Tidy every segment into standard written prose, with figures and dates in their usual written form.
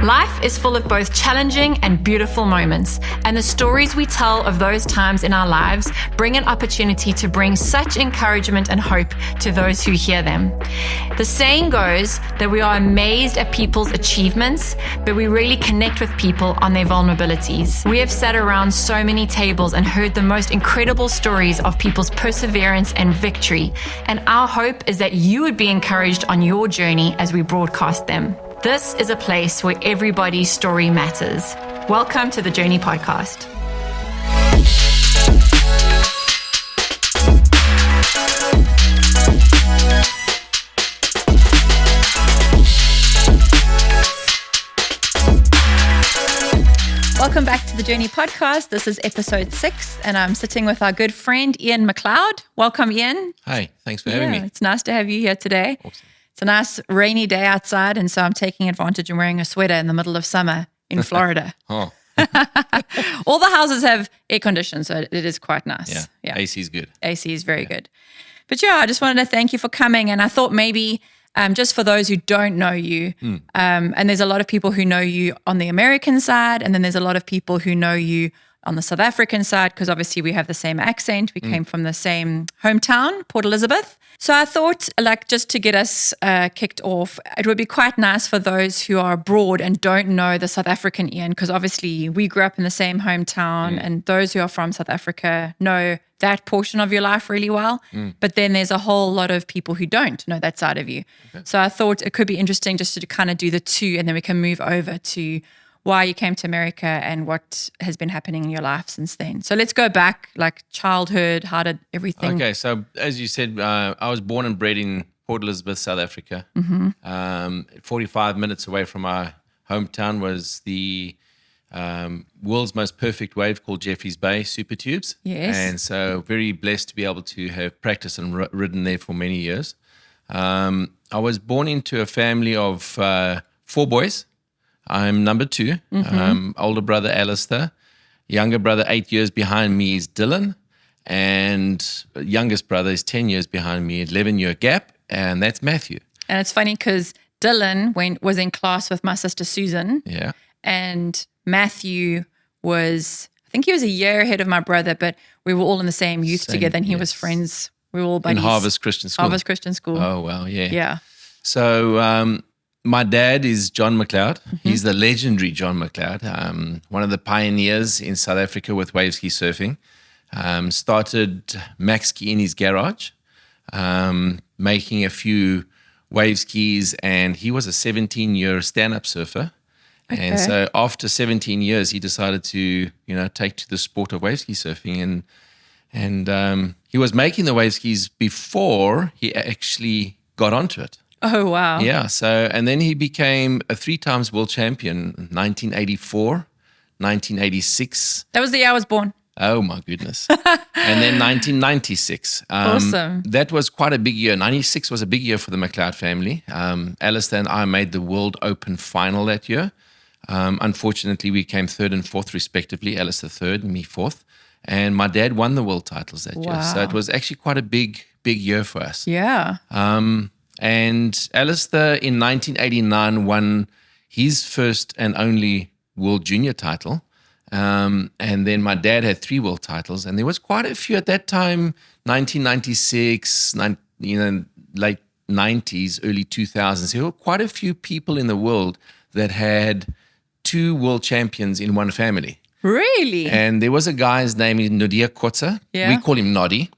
Life is full of both challenging and beautiful moments, and the stories we tell of those times in our lives bring an opportunity to bring such encouragement and hope to those who hear them. The saying goes that we are amazed at people's achievements, but we really connect with people on their vulnerabilities. We have sat around so many tables and heard the most incredible stories of people's perseverance and victory, and our hope is that you would be encouraged on your journey as we broadcast them. This is a place where everybody's story matters. Welcome to the Journey Podcast. Welcome back to the Journey Podcast. This is episode 6, and I'm sitting with our good friend, Ian Macleod. Welcome, Ian. Hi, thanks for having me. It's nice to have you here today. Awesome. It's a nice rainy day outside, and so I'm taking advantage and wearing a sweater in the middle of summer in Florida. Oh. All the houses have air conditioning, so it is quite nice. Yeah. AC is good. AC is very good. But I just wanted to thank you for coming, and I thought maybe just for those who don't know you, and there's a lot of people who know you on the American side, and then there's a lot of people who know you on the South African side, because obviously we have the same accent. We came from the same hometown, Port Elizabeth. So I thought, just to get us kicked off, it would be quite nice for those who are abroad and don't know the South African Ian, because obviously we grew up in the same hometown, and those who are from South Africa know that portion of your life really well. But then there's a whole lot of people who don't know that side of you. Okay. So I thought it could be interesting just to kind of do the two, and then we can move over to why you came to America and what has been happening in your life since then. So let's go back, like childhood. How did everything? Okay, so as you said, I was born and bred in Port Elizabeth, South Africa. 45 minutes away from my hometown was the world's most perfect wave called Jeffreys Bay Super Tubes. Yes. And so very blessed to be able to have practiced and ridden there for many years. I was born into a family of 4 boys. I'm number 2, older brother Alistair, younger brother 8 years behind me is Dylan, and youngest brother is 10 years behind me, 11-year gap, and that's Matthew. And it's funny because Dylan was in class with my sister Susan, and Matthew was, I think he was a year ahead of my brother, but we were all in the same youth together, and he was friends. We were all buddies. In Harvest Christian School. Oh, wow, yeah. Yeah. So my dad is John Macleod. He's the legendary John Macleod, one of the pioneers in South Africa with Waveski surfing. Started Macski in his garage, making a few wave skis, and he was a 17-year stand-up surfer. Okay. And so after 17 years, he decided to, take to the sport of wave ski surfing. And he was making the wave skis before he actually got onto it. Oh, wow. Yeah. So, and then he became a 3-time world champion in 1984, 1986. That was the year I was born. Oh, my goodness. And then 1996. Awesome. That was quite a big year. 96 was a big year for the Macleod family. Alistair and I made the World Open final that year. Unfortunately, we came 3rd and 4th respectively. Alistair 3rd and me 4th. And my dad won the world titles that year. So it was actually quite a big year for us. Yeah. And Alistair in 1989 won his first and only world junior title. And then my dad had 3 world titles. And there was quite a few at that time, 1996, late 90s, early 2000s. There were quite a few people in the world that had 2 world champions in one family. Really? And there was a guy's name is Nodia Kotza. Yeah. We call him Noddy.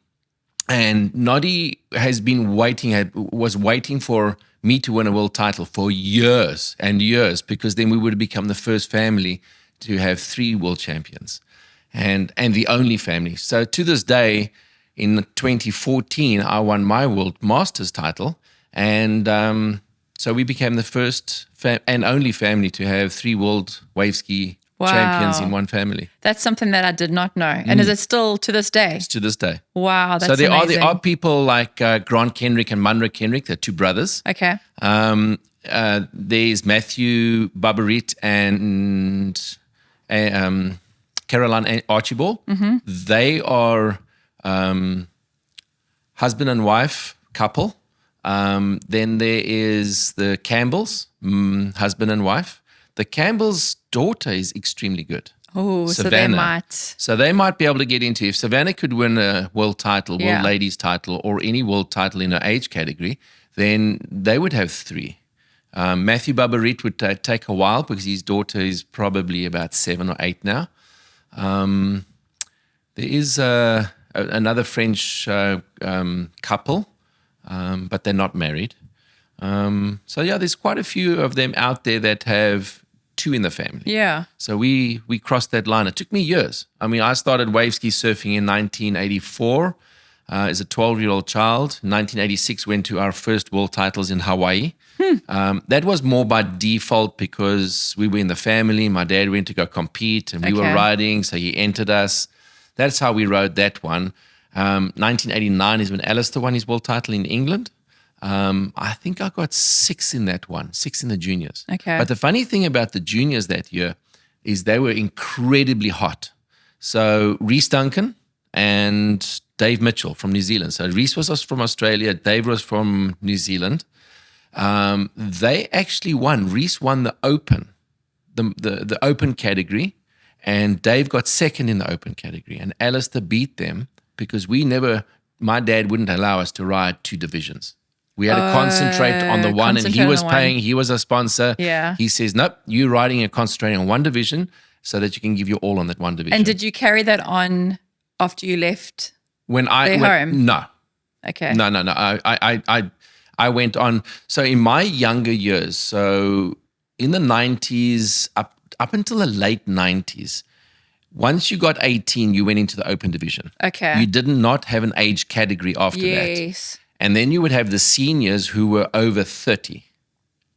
And Noddy was waiting for me to win a world title for years and years, because then we would have become the first family to have 3 world champions and the only family. So to this day, in 2014, I won my world masters title. And so we became the first and only family to have 3 world wave ski champions in one family. That's something that I did not know. And is it still to this day? It's to this day. Wow, that's amazing. So there are people like Grant Kenrick and Munro Kenrick, they're 2 brothers. Okay. There's Matthew Barbarit and Caroline Archibald. They are husband and wife couple. Then there is the Campbells, husband and wife. The Campbell's daughter is extremely good. Oh, so they might. So they might be able to get into, if Savannah could win a world title, world ladies title, or any world title in her age category, then they would have 3. Matthew Barbarit would take a while because his daughter is probably about 7 or 8 now. There is another French couple, but they're not married. So yeah, there's quite a few of them out there that have 2 in the family. Yeah. So we crossed that line. It took me years. I mean, I started Waveski surfing in 1984 as a 12-year-old child. In 1986, went to our first world titles in Hawaii. That was more by default because we were in the family. My dad went to go compete and we were riding, so he entered us. That's how we rode that one. 1989 is when Alistair won his world title in England. I think I got 6 in that one, 6 in the juniors. Okay. But the funny thing about the juniors that year is they were incredibly hot. So Rhys Duncan and Dave Mitchell from New Zealand. So Rhys was from Australia, Dave was from New Zealand. They actually won. Rhys won the Open, the Open category, and Dave got 2nd in the Open category. And Alistair beat them because my dad wouldn't allow us to ride 2 divisions. We had to concentrate on the one, and he was paying. He was a sponsor. Yeah. He says, nope, you're riding and concentrating on one division so that you can give your all on that one division. And did you carry that on after you left when I their went, home? No. Okay. No. I went on. So in my younger years, so in the 90s, up until the late 90s, once you got 18, you went into the Open division. Okay. You did not have an age category after that. Yes. And then you would have the seniors who were over 30,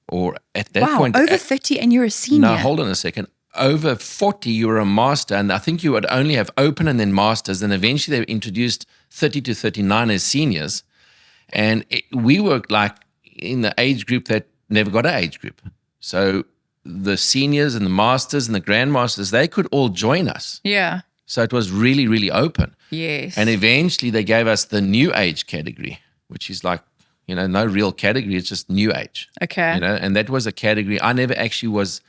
or at that point. Wow, over 30 and you're a senior. No, hold on a second. Over 40, you were a master, and I think you would only have Open and then masters. And eventually they introduced 30 to 39 as seniors. And we were like in the age group that never got an age group. So the seniors and the masters and the grandmasters, they could all join us. Yeah. So it was really, really open. Yes. And eventually they gave us the new age category, which is like, no real category. It's just new age. Okay. And that was a category. I never actually was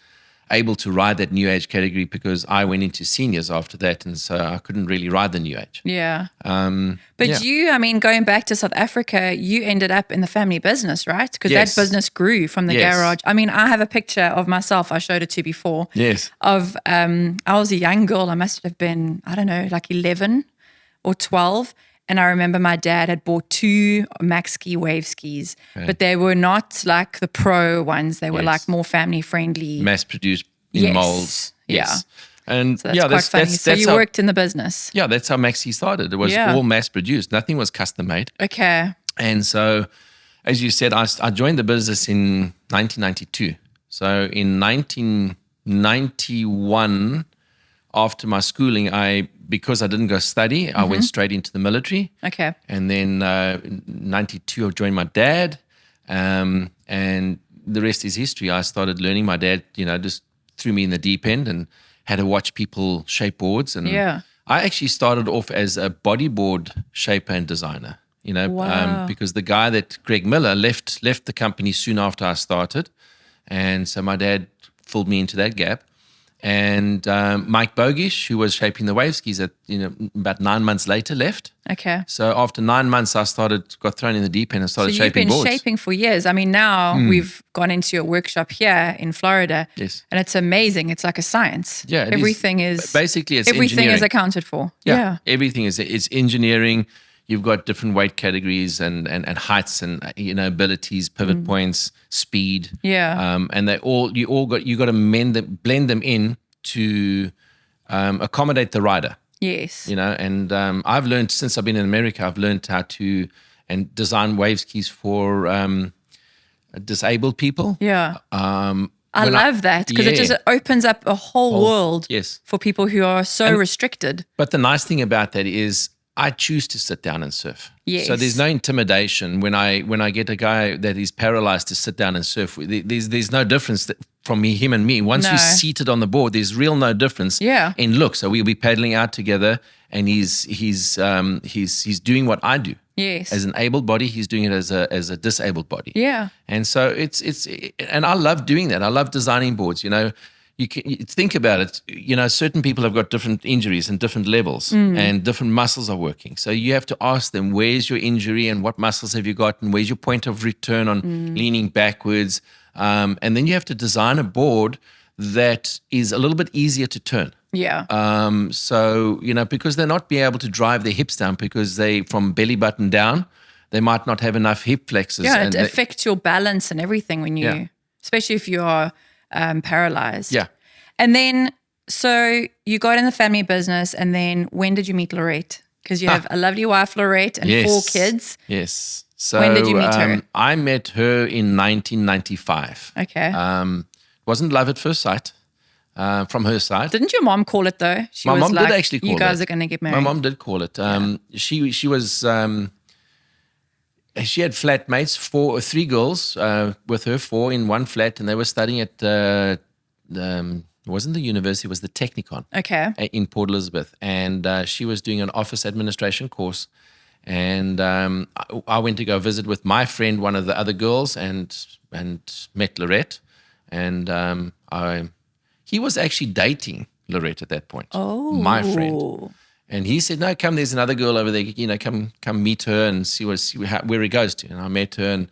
able to ride that new age category because I went into seniors after that. And so I couldn't really ride the new age. Yeah. But you, going back to South Africa, you ended up in the family business, right? Because that business grew from the garage. I have a picture of myself. I showed it to you before. Yes. Of, I was a young girl. I must have been, I don't know, like 11 or 12. And I remember my dad had bought 2 Macski wave skis, but they were not like the pro ones. They were like more family friendly. Mass produced in molds. Yes. Yeah. And so that's quite funny. So you worked in the business. Yeah, that's how Macski started. It was all mass produced. Nothing was custom made. Okay. And so, as you said, I joined the business in 1992. So in 1991, after my schooling, because I didn't go study, I went straight into the military. Okay. And then in 92, I joined my dad. And the rest is history. I started learning. My dad, just threw me in the deep end and had to watch people shape boards. And I actually started off as a bodyboard shaper and designer, because the guy Greg Miller left the company soon after I started. And so my dad filled me into that gap. And Mike Bogish, who was shaping the wave skis about 9 months later, left. Okay. So after 9 months, I got thrown in the deep end and started shaping boards. So you've been shaping for years. Now we've gone into your workshop here in Florida. Yes. And it's amazing. It's like a science. Yeah. Everything is basically it's everything engineering. is accounted for. Yeah. Everything is. It's engineering. You've got different weight categories and heights and abilities, pivot points, speed. Yeah. And you got to blend them in to accommodate the rider. Yes. And I've learned since I've been in America, I've learned how to design wave skis for disabled people. Yeah. I love that because it just opens up a whole world for people who are so restricted. But the nice thing about that is I choose to sit down and surf. Yes. So there's no intimidation when I get a guy that is paralyzed to sit down and surf. There's no difference from him and me. Once No. you're seated on the board, there's no difference Yeah. in look. So we'll be paddling out together, and he's doing what I do. Yes. As an able body, he's doing it as a disabled body. Yeah. And so and I love doing that. I love designing boards. You think about it, certain people have got different injuries and different levels, and different muscles are working. So you have to ask them, where's your injury and what muscles have you got, and where's your point of return on leaning backwards? And then you have to design a board that is a little bit easier to turn. Yeah. So, because they're not being able to drive their hips down because from belly button down, they might not have enough hip flexors. Yeah, and it affects your balance and everything when you, especially if you are paralyzed. Yeah. And then, so you got in the family business, and then when did you meet Lorette? Because you have a lovely wife, Lorette, and 4 kids. Yes. So When did you meet her? I met her in 1995. Okay. Wasn't love at first sight from her side. Didn't your mom call it though? She My was mom like, did actually call it. you guys are going to get married. My mom did call it. She was. She had flatmates, 3 girls with her, 4 in one flat, and they were studying at it wasn't the university, it was the Technikon in Port Elizabeth, and she was doing an office administration course, and I went to go visit with my friend, one of the other girls, and met Lorette, and he was actually dating Lorette at that point. Oh, my friend. And he said, "No, come. There's another girl over there. Come meet her and see where he goes to." And I met her,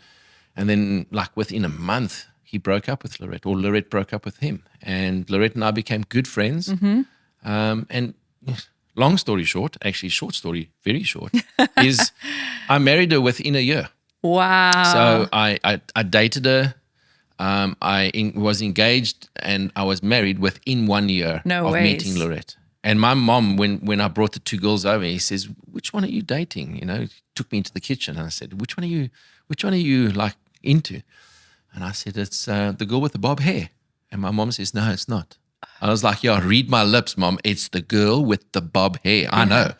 and then like within a month, he broke up with Lorette, or Lorette broke up with him. And Lorette and I became good friends. And long story short, actually short story, very short, is I married her within a year. Wow. So I dated her. I was engaged, and I was married within 1 year of meeting Lorette. And my mom, when I brought the 2 girls over, he says, "Which one are you dating?" He took me into the kitchen, and I said, "Which one are you like into?" And I said, "It's the girl with the bob hair." And my mom says, "No, it's not." I was like, "Yeah, read my lips, Mom. It's the girl with the bob hair. I know."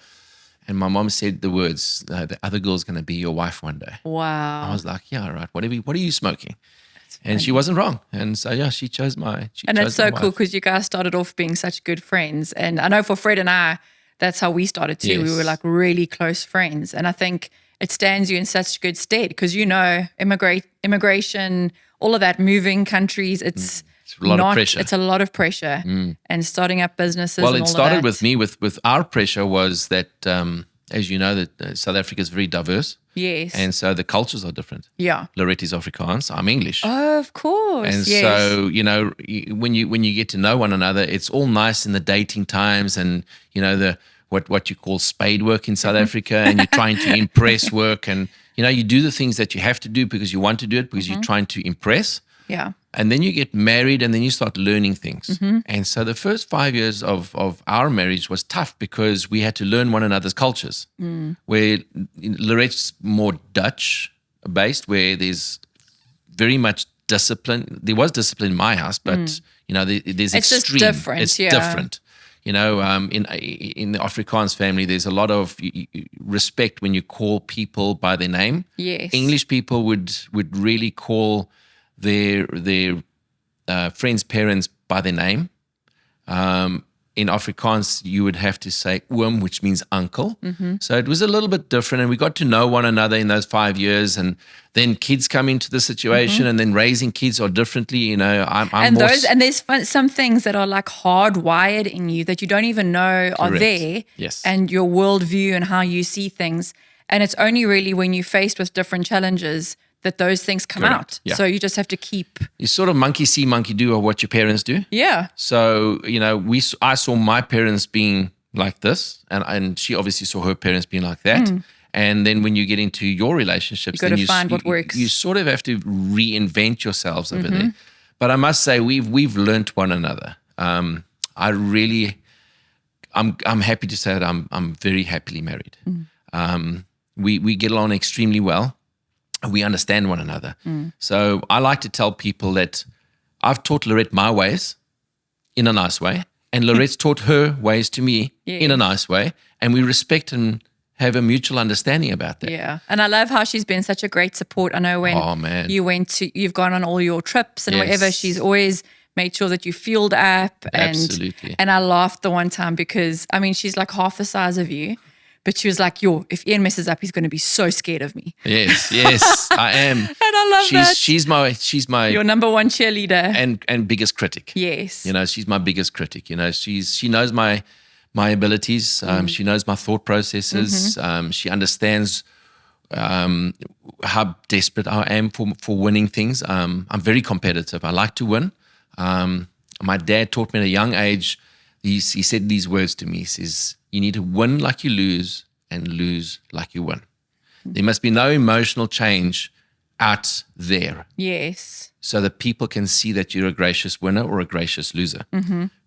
And my mom said the words, "The other girl's going to be your wife one day." Wow. I was like, "Yeah, right. What are you smoking?" And she wasn't wrong. And so, yeah, she chose my And it's so cool because you guys started off being such good friends. And I know for Fred and I, that's how we started too. Yes. We were like really close friends. And I think it stands you in such good stead because, immigration, all of that, moving countries, it's a lot of pressure. It's a lot of pressure. And starting up businesses. Well, and it all started of that. with me with our pressure was that, as you know, that South Africa is very diverse. Yes. And so the cultures are different. Yeah. Lorette is Afrikaans. I'm English. Oh, of course. And yes. so, when you get to know one another, it's all nice in the dating times and, the what you call spade work in South Africa, and you're trying to impress work, and, you do the things that you have to do because you want to do it, because you're trying to impress. Yeah. And then you get married, and then you start learning things. And so the first 5 years of our marriage was tough because we had to learn one another's cultures. Where Lorette's more Dutch based, where there's very much discipline. There was discipline in my house, but there's It's just extreme. different, It's yeah. different. In the Afrikaans family, there's a lot of respect when you call people by their name. Yes. English people would really call their friends' parents by their name. In Afrikaans, you would have to say oom, which means uncle. So it was a little bit different, and we got to know one another in those 5 years. And then kids come into the situation, and then raising kids are differently. There's some things that are like hardwired in you that you don't even know are Correct. there. Yes. And your worldview and how you see things. And it's only really when you're faced with different challenges that those things come Correct. out. Yeah. So you just have to keep. You sort of monkey see, monkey do, or what your parents do. Yeah. So, I saw my parents being like this, and she obviously saw her parents being like that. And then when you get into your relationships, You gotta then find what works. You sort of have to reinvent yourselves over there. But I must say, we've learnt one another. I'm happy to say that I'm very happily married. We get along extremely well. We understand one another. So I like to tell people that I've taught Lorette my ways in a nice way, and Lorette's taught her ways to me in a nice way, and we respect and have a mutual understanding about that. Yeah. And I love how she's been such a great support. I know when Oh, man. you've gone on all your trips and Yes. whatever, she's always made sure that you fueled up. Absolutely. And I laughed the one time because, I mean, she's like half the size of you. But she was like, if Ian messes up, he's going to be so scared of me. Yes, I am. And I love that. She's my your number one cheerleader. And biggest critic. Yes. You know, she's my biggest critic. You know, she knows my abilities. She knows my thought processes. She understands how desperate I am for winning things. I'm very competitive. I like to win. My dad taught me at a young age. He said these words to me. He says, you need to win like you lose and lose like you win. There must be no emotional change out there. Yes. So that people can see that you're a gracious winner or a gracious loser.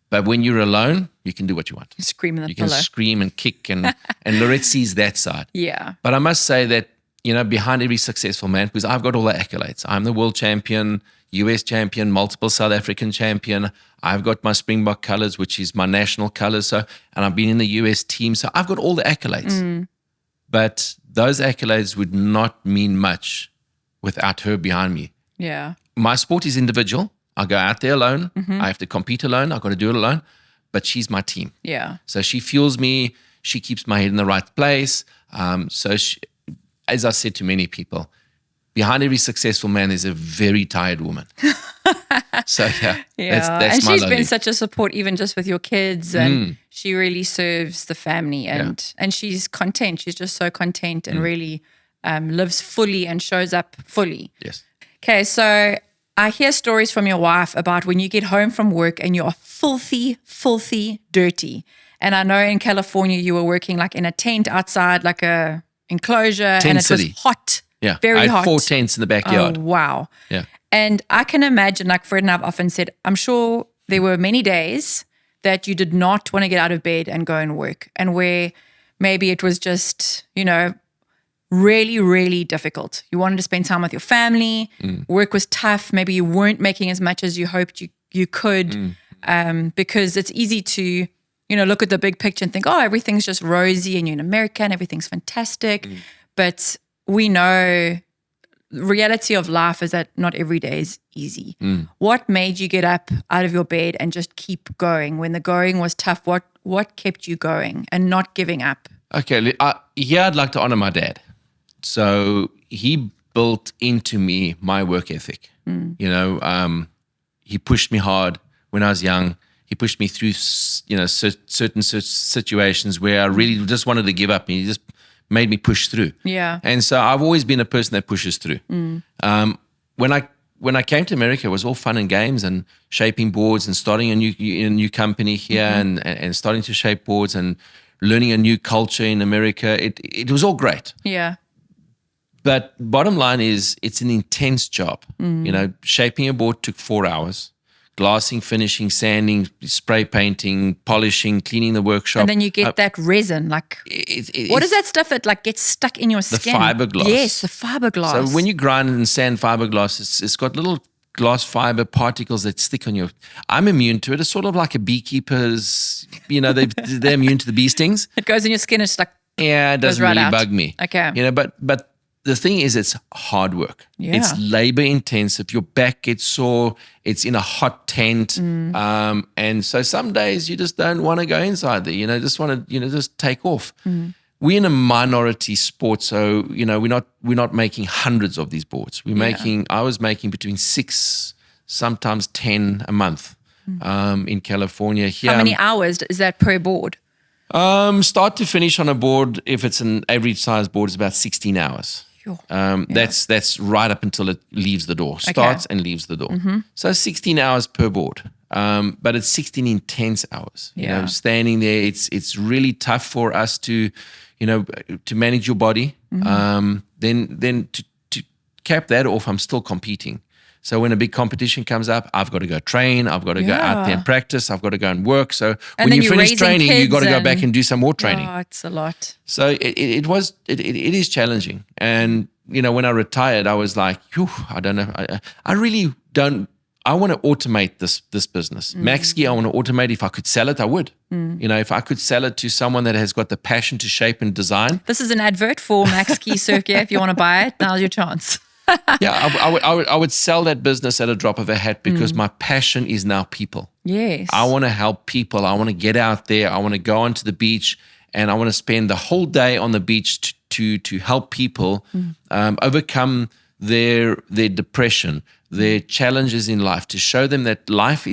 But when you're alone, you can do what you want. You scream in the You pillow. can scream and kick and Lorette sees that side. Yeah. But I must say that, you know, behind every successful man, because I've got all the accolades. I'm the world champion, US champion, multiple South African champion. I've got my Springbok colors, which is my national colors. So, and I've been in the US team. So I've got all the accolades. But those accolades would not mean much without her behind me. Yeah. My sport is individual. I go out there alone. I have to compete alone. I've got to do it alone. But she's my team. Yeah. So she fuels me. She keeps my head in the right place. So she, as I said to many people, behind every successful man is a very tired woman. So Yeah. that's and my she's lonely. been such a support even just with your kids, and she really serves the family, and she's content. She's just so content and really lives fully and shows up fully. Yes. Okay, so I hear stories from your wife about when you get home from work and you're filthy, dirty. And I know in California you were working like in a tent outside, like a enclosure, and it city. was hot. Yeah. Very I had hot. 4 tents in the backyard. Oh, wow. Yeah. And I can imagine, like Fred and I've often said, I'm sure there were many days that you did not want to get out of bed and go and work, and where maybe it was just, you know, really, really difficult. You wanted to spend time with your family. Work was tough. Maybe you weren't making as much as you hoped you could, because it's easy to, you know, look at the big picture and think, oh, everything's just rosy and you're in America and everything's fantastic. But we know the reality of life is that not every day is easy. What made you get up out of your bed and just keep going when the going was tough? What kept you going and not giving up? Okay. Here I'd like to honor my dad. So he built into me my work ethic. You know, he pushed me hard when I was young. He pushed me through, you know, certain situations where I really just wanted to give up, and he just made me push through. Yeah. And so I've always been a person that pushes through. When I came to America, it was all fun and games and shaping boards and starting a new company here and starting to shape boards and learning a new culture in America. It was all great. Yeah. But bottom line is, it's an intense job. You know, shaping a board took 4 hours. Glassing, finishing, sanding, spray painting, polishing, cleaning the workshop. And then you get that resin, like, what is that stuff that like gets stuck in your skin? The fiberglass. Yes, the fiberglass. So when you grind and sand fiberglass, it's got little glass fiber particles that stick on your. I'm immune to it. It's sort of like a beekeeper's. You know, they're immune to the bee stings. It goes in your skin. It's like, yeah, it doesn't right really out. bug me. Okay. You know, but the thing is, it's hard work. Yeah. It's labor intensive. Your back gets sore. It's in a hot tent. And so some days you just don't want to go inside there. You know, just want to, you know, just take off. We're in a minority sport. So, you know, we're not making hundreds of these boards. I was making between 6, sometimes 10 a month in California. Here, how many hours is that per board? Start to finish on a board, if it's an average size board, is about 16 hours. That's right up until it leaves the door. Starts and leaves the door. So 16 hours per board. But it's 16 intense hours. You know, standing there, it's really tough for us to, you know, to manage your body. Then to cap that off, I'm still competing. So when a big competition comes up, I've got to go train. I've got to go out there and practice. I've got to go and work. So when you finish training, you've got to go back and do some more training. Oh, it's a lot. So it is challenging. And, you know, when I retired, I was like, I don't know. I really don't. I want to automate this business. Macski, I want to automate. If I could sell it, I would. You know, if I could sell it to someone that has got the passion to shape and design. This is an advert for Macski Surf Gear. If you want to buy it, now's your chance. Yeah, I would sell that business at a drop of a hat because my passion is now people. Yes. I want to help people. I want to get out there. I want to go onto the beach, and I want to spend the whole day on the beach to help people overcome their depression, their challenges in life, to show them that life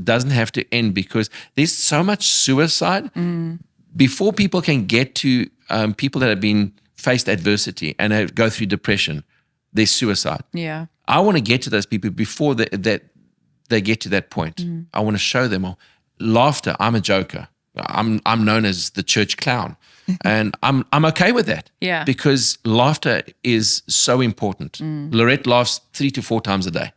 doesn't have to end, because there's so much suicide. Before people can get to people that have been faced adversity and go through depression, there's suicide. Yeah. I want to get to those people before they get to that point. I want to show them, laughter. I'm a joker. I'm known as the church clown, and I'm okay with that. Yeah. Because laughter is so important. Lorette laughs 3 to 4 times a day,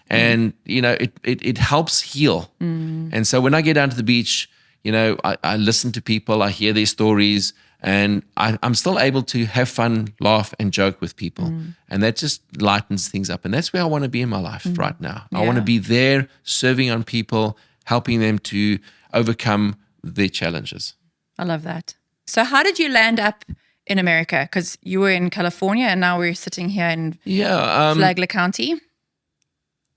and it helps heal. And so when I get down to the beach, I listen to people, I hear their stories, and I'm still able to have fun, laugh, and joke with people. And that just lightens things up. And that's where I want to be in my life right now. I want to be there, serving on people, helping them to overcome their challenges. I love that. So how did you land up in America? Because you were in California and now we're sitting here in Flagler County.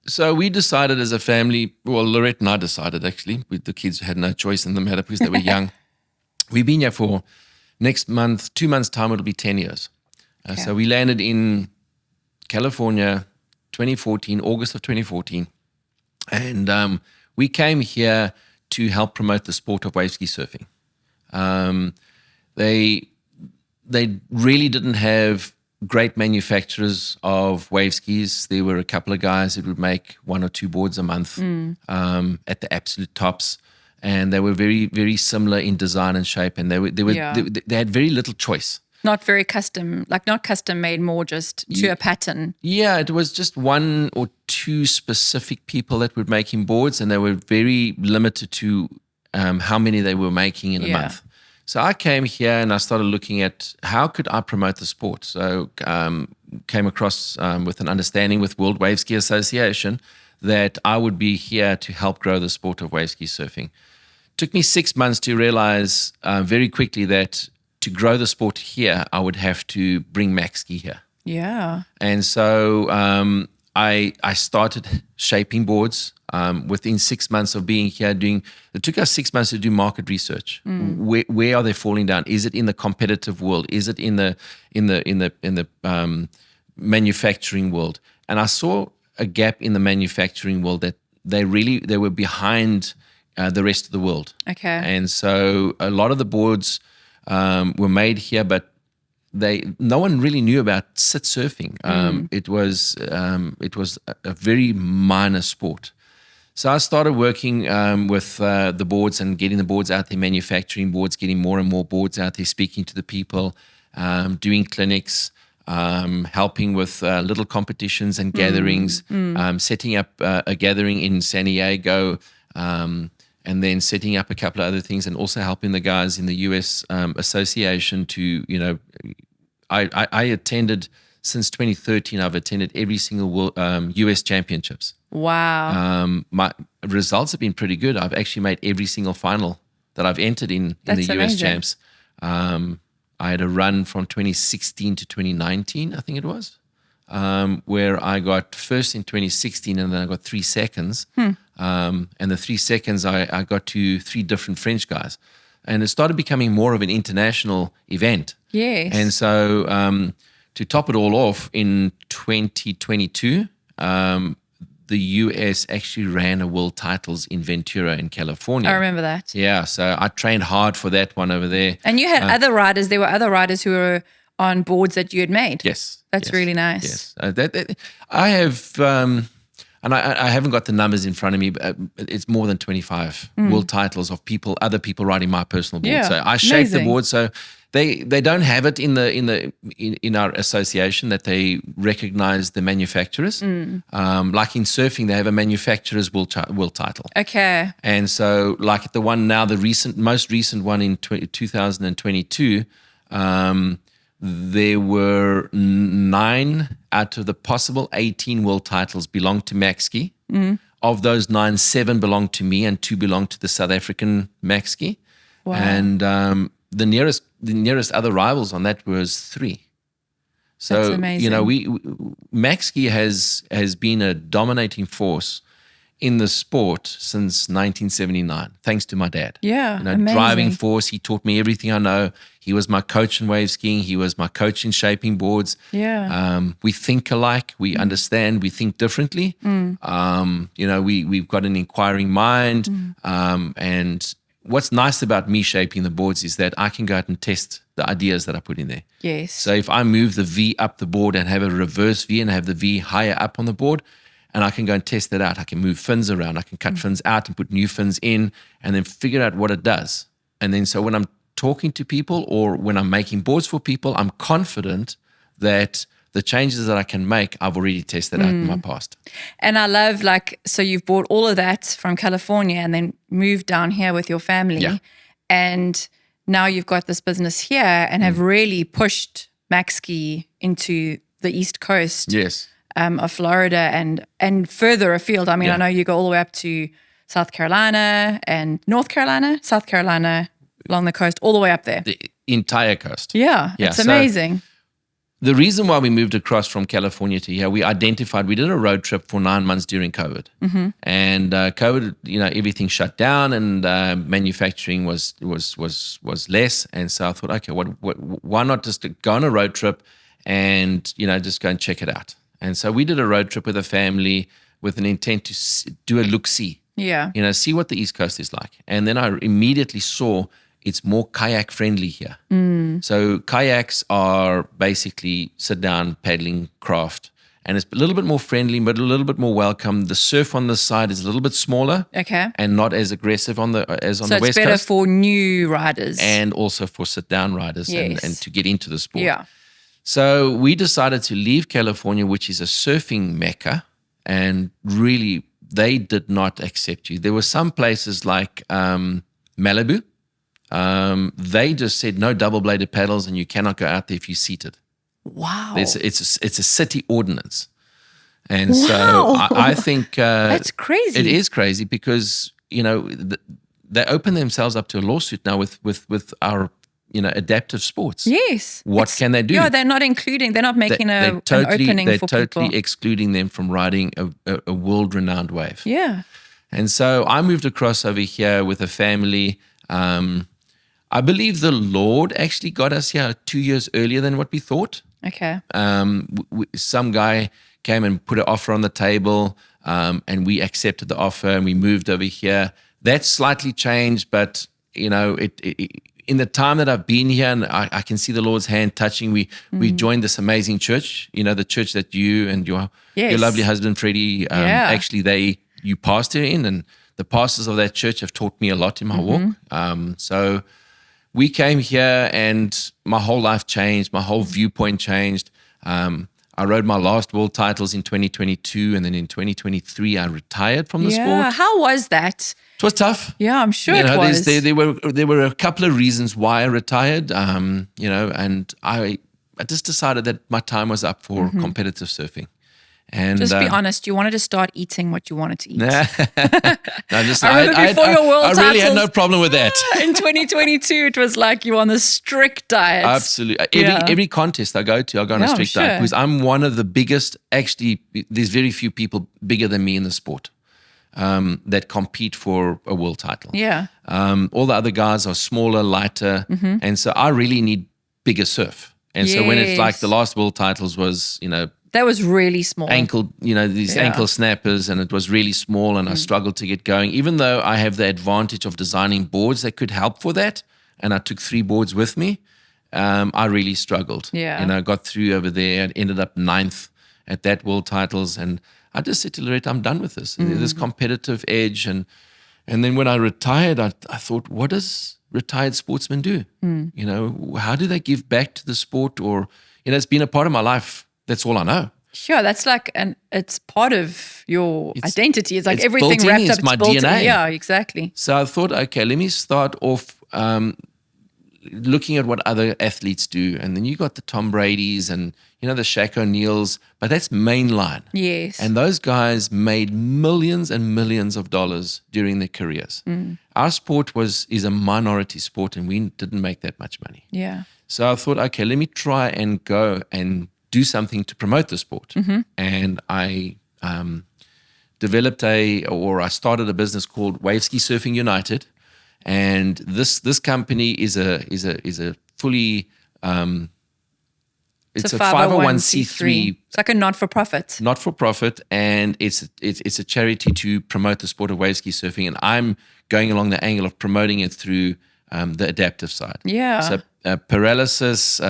So we decided as a family, well, Lorette and I decided actually, the kids had no choice in the matter because they were young. We've been here for next month, 2 months' time, it'll be 10 years. So we landed in California 2014, August of 2014. And we came here to help promote the sport of waveski surfing. They really didn't have great manufacturers of wave skis. There were a couple of guys that would make 1 or 2 boards a month at the absolute tops. And they were very, very similar in design and shape. And they had very little choice. Not very custom, like not custom made, more just to a pattern. Yeah, it was just 1 or 2 specific people that were making boards, and they were very limited to how many they were making in a month. So I came here and I started looking at how could I promote the sport. So came across with an understanding with World Waveski Association that I would be here to help grow the sport of waveski surfing. Took me 6 months to realize very quickly that to grow the sport here, I would have to bring Macski here. Yeah. And so I started shaping boards within 6 months of being here. It took us 6 months to do market research. Where are they falling down? Is it in the competitive world? Is it in the manufacturing world? And I saw a gap in the manufacturing world that they were behind the rest of the world. Okay. And so a lot of the boards were made here, but no one really knew about sit surfing. It was a very minor sport. So I started working with the boards and getting the boards out there, manufacturing boards, getting more and more boards out there, speaking to the people, doing clinics, helping with little competitions and gatherings, setting up a gathering in San Diego, and then setting up a couple of other things, and also helping the guys in the US association to, I attended, since 2013, I've attended every single US championships. Wow. My results have been pretty good. I've actually made every single final that I've entered in the US amazing. champs. I had a run from 2016 to 2019, I think it was, where I got first in 2016 and then I got 3 seconds. And the 3 seconds I got to 3 different French guys. And it started becoming more of an international event. Yes. And so to top it all off, in 2022, the US actually ran a world titles in Ventura in California. I remember that. Yeah, so I trained hard for that one over there. And you had other riders. There were other riders who were on boards that you had made. Yes. That's really nice. Yes. I have, and I haven't got the numbers in front of me, but it's more than 25 world titles of other people riding my personal board. Yeah, So I shape the amazing. board. So they don't have it in our association that they recognize the manufacturers. Like in surfing, they have a manufacturer's world title. Okay. And so, like the one now, the most recent one in 2022, there were 9 out of the possible 18 world titles belonged to Macski. Of those 9, 7 belonged to me and 2 belonged to the South African Macski. Wow. And the nearest other rivals on that was 3. So, That's amazing. you know, Macski has been a dominating force in the sport since 1979, thanks to my dad. Yeah, you know, amazing. driving force. He taught me everything I know. He was my coach in wave skiing. He was my coach in shaping boards. Yeah. We think alike. We understand. We think differently. You know, we've got an inquiring mind. And what's nice about me shaping the boards is that I can go out and test the ideas that I put in there. Yes. So if I move the V up the board and have a reverse V and have the V higher up on the board, and I can go and test that out. I can move fins around. I can cut fins out and put new fins in and then figure out what it does. And then so when I'm talking to people or when I'm making boards for people, I'm confident that the changes that I can make, I've already tested out in my past. And I love, like, so you've bought all of that from California and then moved down here with your family. Yeah. And now you've got this business here and have really pushed Macski into the East Coast. Yes. Of Florida and further afield. I mean, Yeah. I know you go all the way up to South Carolina and North Carolina, South Carolina, along the coast, all the way up there. The entire coast. Yeah, it's so amazing. The reason why we moved across from California to here, we did a road trip for 9 months during COVID. And COVID, you know, everything shut down and manufacturing was less. And so I thought, okay, why not just go on a road trip and, you know, just go and check it out. And so we did a road trip with a family with an intent to do a look-see. Yeah. You know, see what the East Coast is like. And then I immediately saw it's more kayak friendly here. So kayaks are basically sit-down paddling craft. And it's a little bit more friendly, but a little bit more welcome. The surf on this side is a little bit smaller. Okay. And not as aggressive on the So West it's Coast. better for new riders. And also for sit-down riders Yes. and to get into the sport. Yeah. So we decided to leave California, which is a surfing mecca, and really they did not accept you. There were some places like Malibu. They just said no double-bladed paddles, and you cannot go out there if you're seated. Wow. It's a city ordinance, and so Wow. I think That's crazy. It is crazy because you know they open themselves up to a lawsuit now with our adaptive sports. Yes. What can they do? Yeah, they're not making an opening they're for totally people. excluding them from riding a world-renowned wave. Yeah. And so I moved across over here with a family. I believe the Lord actually got us here 2 years earlier than what we thought. Okay. Some guy came and put an offer on the table, and we accepted the offer and we moved over here. That's slightly changed, but you know, in the time that I've been here, and I can see the Lord's hand touching, we joined this amazing church. You know, the church that you and your lovely husband Freddie, actually you pastor in, and the pastors of that church have taught me a lot in my walk. So we came here, and my whole life changed. My whole viewpoint changed. I rode my last world titles in 2022, and then in 2023 I retired from the sport. How was that? It was tough. Yeah, I'm sure You know, it was. there were a couple of reasons why I retired. You know, and I just decided that my time was up for competitive surfing. And Just be honest, you wanted to start eating what you wanted to eat. I remember before your world I really had titles- no problem with that. In 2022, it was like you were on a strict diet. Absolutely. Every contest I go to, I go on a Yeah, I'm strict diet sure. because I'm one of the biggest. Actually, there's very few people bigger than me in the sport that compete for a world title. Yeah. All the other guys are smaller, lighter, and so I really need bigger surf. And so when it's like Yes. the last world titles was, That was really small. these ankle snappers, and it was really small, and I struggled to get going, even though I have the advantage of designing boards that could help for that. And I took 3 boards with me. I really struggled. Yeah. Got through over there and ended up 9th at that world titles. And I just said to Loretta, I'm done with this. This competitive edge. And then when I retired, I thought, what does retired sportsmen do? How do they give back to the sport? Or, it's been a part of my life. That's all I know. Sure, that's it's part of your identity. It's like it's everything built in, wrapped it's up. It's my built DNA. in. Yeah, exactly. So I thought, okay, let me start off looking at what other athletes do. And then you got the Tom Brady's and, the Shaq O'Neal's, but that's mainline. Yes. And those guys made millions and millions of dollars during their careers. Our sport is a minority sport, and we didn't make that much money. Yeah. So I thought, okay, let me try and go and do something to promote the sport. And I developed I started a business called Waveski Surfing United, and this company is a fully it's a 501c3. It's like a not-for-profit. Not-for-profit, and it's a charity to promote the sport of waveski surfing, and I'm going along the angle of promoting it through the adaptive side. Yeah. So paralysis,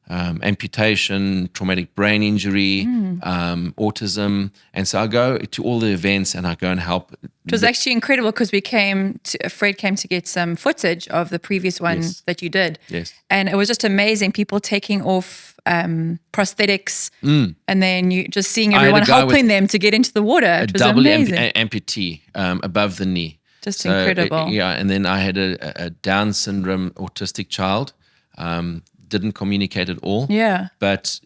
amputation, traumatic brain injury, autism. And so I go to all the events and I go and help. It was actually incredible because Fred came to get some footage of the previous one that you did. Yes. And it was just amazing. People taking off prosthetics and then you just seeing everyone helping them to get into the water. It was amazing. A double amputee above the knee. Just incredible. And then I had a Down syndrome autistic child. Didn't communicate at all. Yeah. But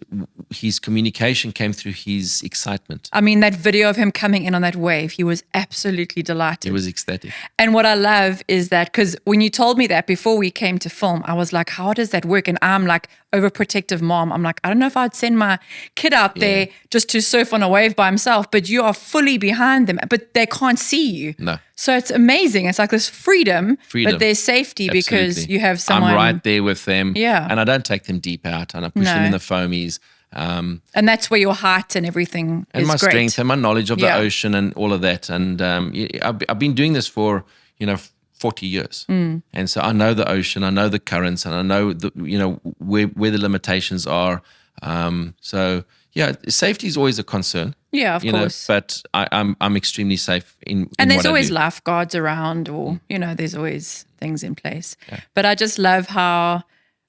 his communication came through his excitement. I mean, that video of him coming in on that wave, he was absolutely delighted. He was ecstatic. And what I love is that, because when you told me that before we came to film, I was like, how does that work? And I'm like, overprotective mom. I'm like, I don't know if I'd send my kid out there just to surf on a wave by himself, but you are fully behind them, but they can't see you. No. So it's amazing. It's like this freedom. But there's safety because you have someone. I'm right there with them. Yeah. And I don't take them deep out and I push them in the foamies. And that's where your heart and everything and is my great. Strength and my knowledge of the ocean and all of that. And I've been doing this for, 40 years. And so I know the ocean, I know the currents, and I know where the limitations are. Safety is always a concern. Yeah, of course. But I'm extremely safe in and there's what always I do. lifeguards around, or there's always things in place. Yeah. But I just love how,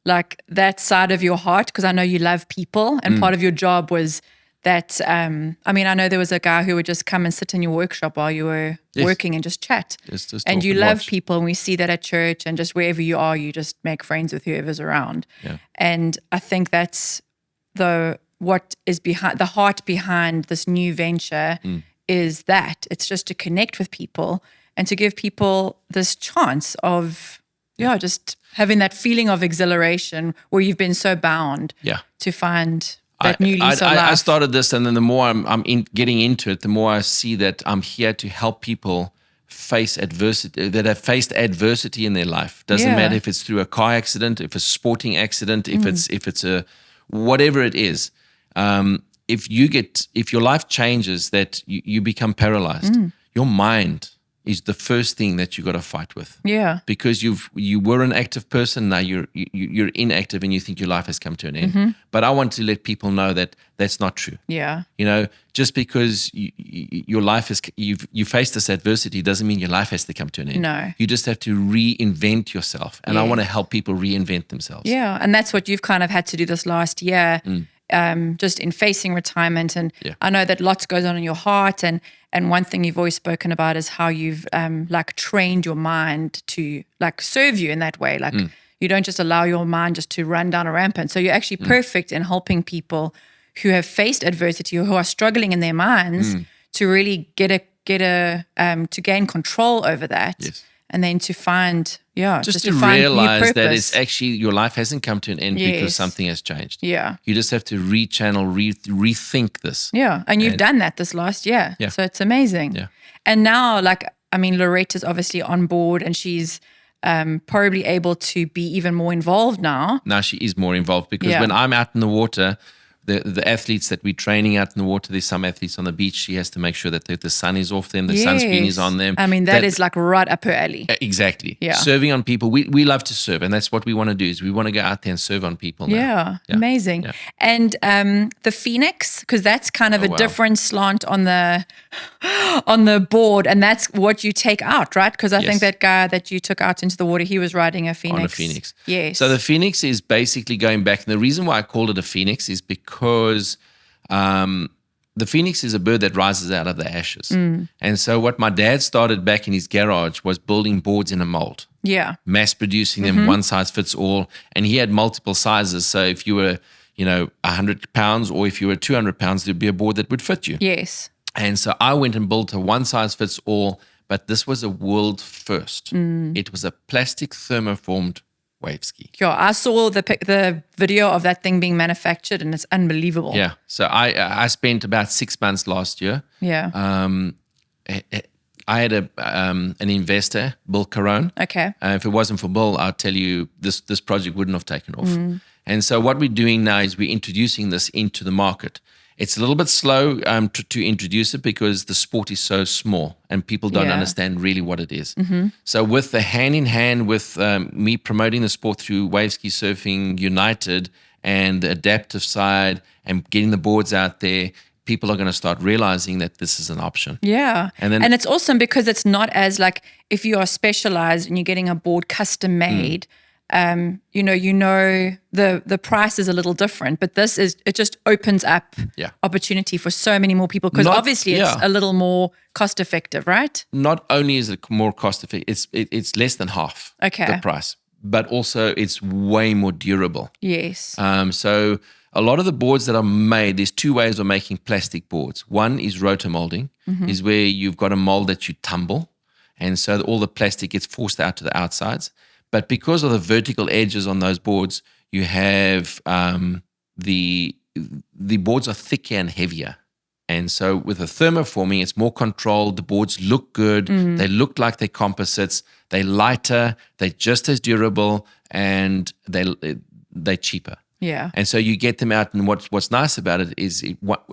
like, that side of your heart, because I know you love people, and part of your job was that. I know there was a guy who would just come and sit in your workshop while you were working and just chat. Just and you and love watch. people, and we see that at church, and just wherever you are, you just make friends with whoever's around. Yeah. And I think that's what is behind the heart behind this new venture is that it's just to connect with people and to give people this chance of just having that feeling of exhilaration where you've been so bound to find that new lease of life. I started this, and then the more I'm getting into it, the more I see that I'm here to help people face adversity, that have faced adversity in their life. Doesn't matter if it's through a car accident, if it's a sporting accident, if it's a whatever it is. If your life changes, that you become paralyzed, your mind is the first thing that you got to fight with. Yeah. Because you were an active person, now you're inactive, and you think your life has come to an end. But I want to let people know that that's not true. Yeah. Just because your life you faced this adversity doesn't mean your life has to come to an end. No. You just have to reinvent yourself, and I want to help people reinvent themselves. Yeah, and that's what you've kind of had to do this last year. Just in facing retirement, and I know that lots goes on in your heart, and one thing you've always spoken about is how you've trained your mind to serve you in that way. You don't just allow your mind just to run down a rampant. So you're actually perfect in helping people who have faced adversity or who are struggling in their minds to really to gain control over that. Yes. And then to find, just to find realize new that it's actually your life hasn't come to an end because something has changed. Yeah. You just have to rechannel, rethink this. Yeah. And you've done that this last year. Yeah. So it's amazing. Yeah. And now, Loretta's obviously on board, and she's probably able to be even more involved now. Now she is more involved because when I'm out in the water, the athletes that we're training out in the water, there's some athletes on the beach. She has to make sure that the sun is off them, the sunscreen is on them. I mean, that is right up her alley. Exactly. Yeah. Serving on people. We love to serve, and that's what we want to do, is we want to go out there and serve on people now. Yeah. Amazing. Yeah. And the Phoenix, because that's kind of a different slant on the board, and that's what you take out, right? Because I think that guy that you took out into the water, he was riding a Phoenix. On a Phoenix. Yes. So the Phoenix is basically going back, and the reason why I called it a Phoenix is because the Phoenix is a bird that rises out of the ashes. And so what my dad started back in his garage was building boards in a mold. Yeah. Mass producing them, one size fits all. And he had multiple sizes. So if you were, 100 pounds, or if you were 200 pounds, there'd be a board that would fit you. Yes. And so I went and built a one size fits all, but this was a world first. It was a plastic thermoformed Waveski. Sure, I saw the video of that thing being manufactured, and it's unbelievable. Yeah. So I spent about 6 months last year. Yeah. I had an investor, Bill Carone. Okay. If it wasn't for Bill, I'll tell you this project wouldn't have taken off. And so what we're doing now is we're introducing this into the market. It's a little bit slow to introduce it because the sport is so small and people don't understand really what it is. So with the hand-in-hand with me promoting the sport through Waveski Surfing United and the adaptive side and getting the boards out there, people are going to start realizing that this is an option. Yeah. And it's awesome because it's not as like if you are specialized and you're getting a board custom made, you know the price is a little different, but it just opens up opportunity for so many more people because obviously it's a little more cost effective, right? Not only is it more cost effective, it's less than half the price, but also it's way more durable. Yes. So a lot of the boards that are made, there's two ways of making plastic boards. One is rotomolding, is where you've got a mold that you tumble, and so all the plastic gets forced out to the outsides. But because of the vertical edges on those boards, you have the boards are thicker and heavier. And so with the thermoforming, it's more controlled. The boards look good. They look like they're composites. They're lighter. They're just as durable, and they're cheaper. Yeah. And so you get them out, and what's nice about it is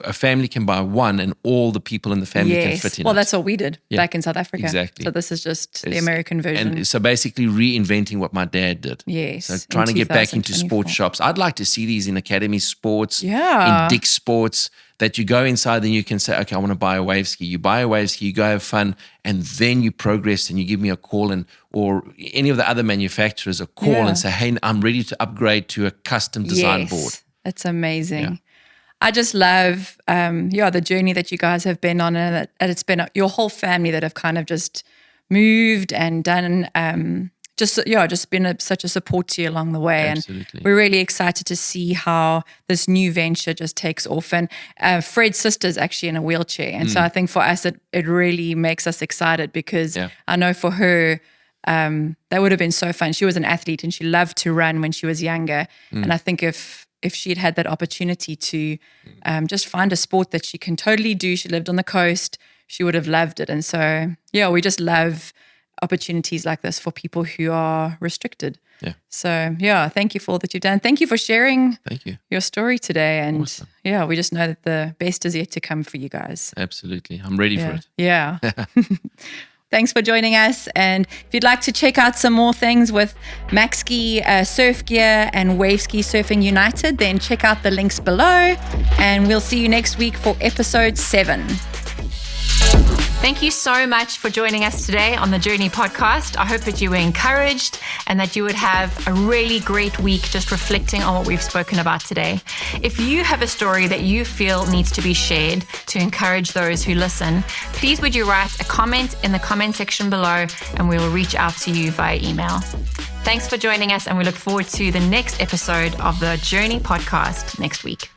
a family can buy one, and all the people in the family can fit in. Well, that's what we did back in South Africa. Exactly. So this is just the American version. And so basically reinventing what my dad did. Yes. So trying to get back into sports shops. I'd like to see these in Academy Sports, in Dick's Sports, that you go inside, then you can say, okay, I want to buy a Waveski. You buy a Waveski, you go have fun, and then you progress and you give me a call, or any of the other manufacturers a call and say, hey, I'm ready to upgrade to a custom design board. It's amazing. Yeah. I just love the journey that you guys have been on, and it's been your whole family that have kind of just moved and done just been such a support to you along the way. Absolutely. And we're really excited to see how this new venture just takes off. And Fred's sister's actually in a wheelchair. And so I think for us, it really makes us excited because I know for her, that would have been so fun. She was an athlete and she loved to run when she was younger. And I think if she'd had that opportunity to just find a sport that she can totally do, she lived on the coast, she would have loved it. And so, we just love opportunities like this for people who are restricted. Yeah. So, thank you for all that you've done. Thank you for sharing your story today. And awesome. We just know that the best is yet to come for you guys. Absolutely. I'm ready for it. Yeah. Thanks for joining us. And if you'd like to check out some more things with Macski Surf Gear and Waveski Surfing United, then check out the links below. And we'll see you next week for episode 7. Thank you so much for joining us today on the Journey podcast. I hope that you were encouraged and that you would have a really great week just reflecting on what we've spoken about today. If you have a story that you feel needs to be shared to encourage those who listen, please would you write a comment in the comment section below and we will reach out to you via email. Thanks for joining us, and we look forward to the next episode of the Journey podcast next week.